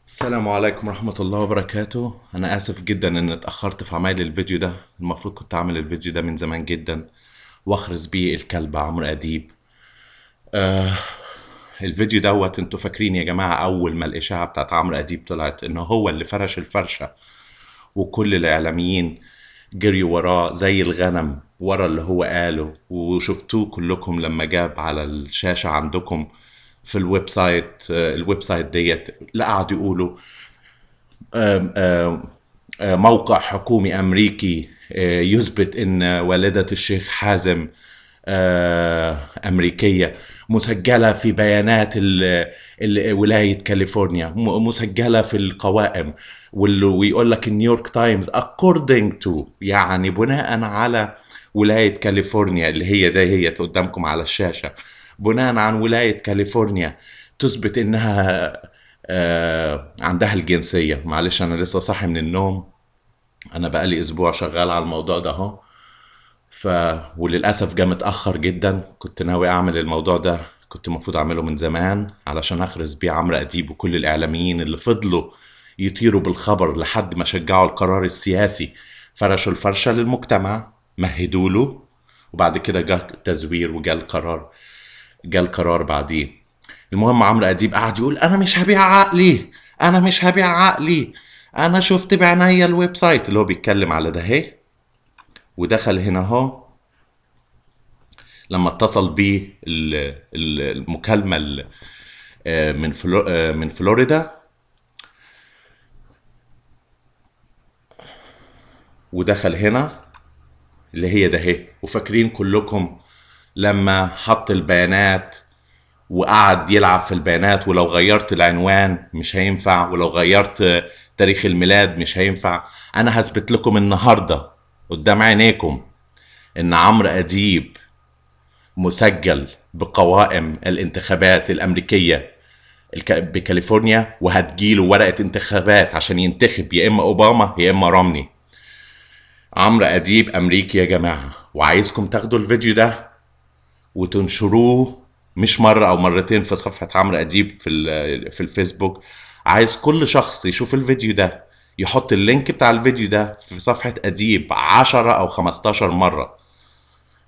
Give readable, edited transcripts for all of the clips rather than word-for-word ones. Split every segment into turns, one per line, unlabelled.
السلام عليكم ورحمة الله وبركاته. أنا آسف جدا إن اتأخرت في عمل الفيديو ده. المفروض كنت أعمل الفيديو ده من زمان جدا وأخرس بيه الكلب عمرو أديب. الفيديو دوت انتوا فاكرين يا جماعة أول ما الإشاعة بتاعت عمرو أديب طلعت إن هو اللي فرش الفرشة، وكل الإعلاميين جريوا وراه زي الغنم ورا اللي هو قاله، وشفتوه كلكم لما جاب على الشاشة عندكم في الويب سايت. الويب سايت ديت لا قعدوا يقولوا موقع حكومي أمريكي يثبت أن والدة الشيخ حازم أمريكية، مسجلة في بيانات ولاية كاليفورنيا، مسجلة في القوائم. ويقول لك نيويورك تايمز according to، يعني بناء على ولاية كاليفورنيا اللي هي ده هي قدامكم على الشاشة، بناء عن ولاية كاليفورنيا تثبت انها عندها الجنسية. معلش انا لسه صاحي من النوم، انا بقالي اسبوع شغال على الموضوع ده اهو. ف وللاسف جه متاخر جدا. كنت ناوي اعمل الموضوع ده، كنت المفروض اعمله من زمان علشان اخرس بيه عمرو اديب وكل الاعلاميين اللي فضلوا يطيروا بالخبر لحد ما شجعوا القرار السياسي، فرشوا الفرشه للمجتمع، مهدوا له، وبعد كده جه التزوير وجا القرار. جه القرار بعديه. المهم عمرو اديب قعد يقول انا مش هبيع عقلي، انا مش هبيع عقلي، انا شفت بعناية الويب سايت اللي هو بيتكلم على ده اهي. ودخل هنا اهو لما اتصل بيه المكالمة من فلوريدا. ودخل هنا اللي هي ده اهي. وفاكرين كلكم لما حط البيانات وقعد يلعب في البيانات، ولو غيرت العنوان مش هينفع، ولو غيرت تاريخ الميلاد مش هينفع. انا هثبت لكم النهارده قدام عينيكم ان عمرو اديب مسجل بقوائم الانتخابات الامريكيه بكاليفورنيا، وهتجيله ورقه انتخابات عشان ينتخب يا اما اوباما يا اما رومني. عمرو اديب امريكي يا جماعه، وعايزكم تاخدوا الفيديو ده وتنشروه مش مرة أو مرتين في صفحة عمرو أديب في الفيسبوك. عايز كل شخص يشوف الفيديو ده يحط اللينك بتاع الفيديو ده في صفحة أديب 10 أو 15 مرة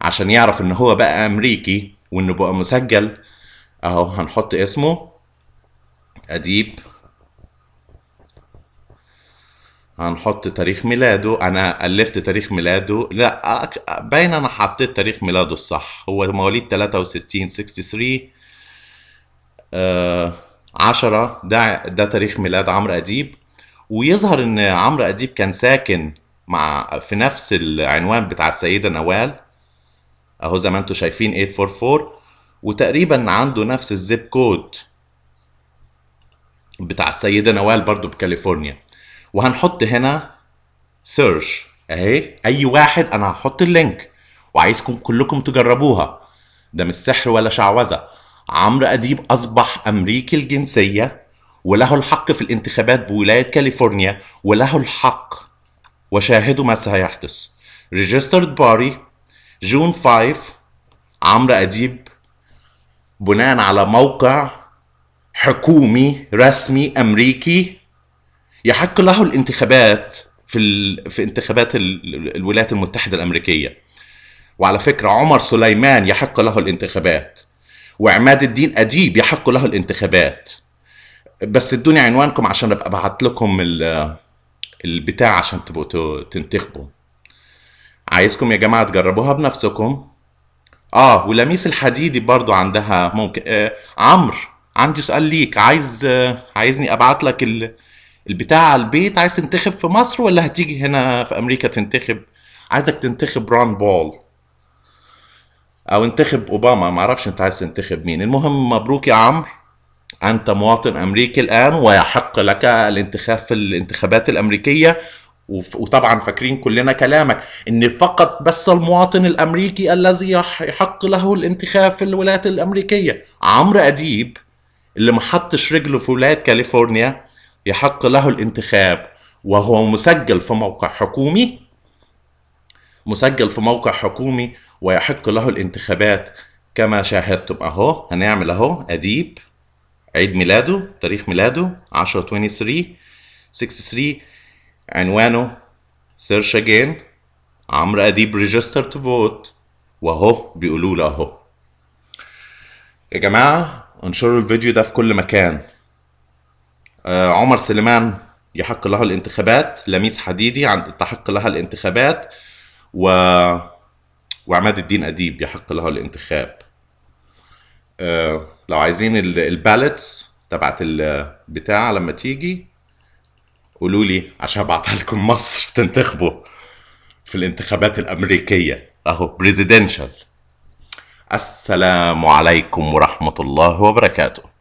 عشان يعرف إن هو بقى أمريكي وإنه بقى مسجل. أهو هنحط اسمه أديب، هنحط تاريخ ميلاده. أنا ألفت تاريخ ميلاده، لا باين أنا حطيت تاريخ ميلاده الصح، هو مواليد 63 63 10. ده تاريخ ميلاد عمرو أديب. ويظهر إن عمرو أديب كان ساكن في نفس العنوان بتاع السيدة نوال أهو زي ما انتوا شايفين 844، وتقريبا عنده نفس الزيب كود بتاع السيدة نوال برضو بكاليفورنيا. وهنحط هنا سيرش اهي اي واحد، انا هحط اللينك وعايزكم كلكم تجربوها. ده مش سحر ولا شعوذة. عمرو أديب أصبح أمريكي الجنسية وله الحق في الانتخابات بولاية كاليفورنيا، وله الحق. وشاهدوا ما سيحدث. Registered Party جون 5. عمرو أديب بناء على موقع حكومي رسمي أمريكي يحق له الانتخابات في انتخابات الولايات المتحدة الأمريكية. وعلى فكرة عمر سليمان يحق له الانتخابات، وعماد الدين أديب يحق له الانتخابات. بس ادوني عنوانكم عشان ابقى ابعت لكم البتاع عشان تبقوا تنتخبوا. عايزكم يا جماعة تجربوها بنفسكم. ولميس الحديدي برضو عندها ممكن. عمرو، عندي سؤال ليك. عايزني ابعت لك البتاع على البيت؟ عايز تنتخب في مصر ولا هتيجي هنا في امريكا تنتخب؟ عايزك تنتخب ران بول او انتخب اوباما، معرفش انت عايز تنتخب مين. المهم مبروك يا عمرو، أنت مواطن أمريكي الآن ويحق لك الانتخاب في الانتخابات الأمريكية. وطبعا فاكرين كلنا كلامك إن فقط بس المواطن الأمريكي الذي يحق له الانتخاب في الولايات الأمريكية. عمرو أديب اللي ما حطش رجله في ولاية كاليفورنيا يحق له الانتخاب، وهو مسجل في موقع حكومي، مسجل في موقع حكومي، ويحق له الانتخابات كما شاهدتم. أهو هنعمل أهو أديب عيد ميلاده، تاريخ ميلاده 10/23/63. عنوانه سيرش اجين عمرو اديب ريجستر تو فوت. واهو بيقولوا له اهو. يا جماعه انشروا الفيديو ده في كل مكان. عمر سليمان يحق له الانتخابات، لميس حديدي تحق لها الانتخابات، وعماد الدين أديب يحق له الانتخاب. لو عايزين البالتس تبعت البتاع لما تيجي قولوا لي عشان ابعتها لكم مصر تنتخبوا في الانتخابات الأمريكية اهو بريزيدنشال. السلام عليكم ورحمة الله وبركاته.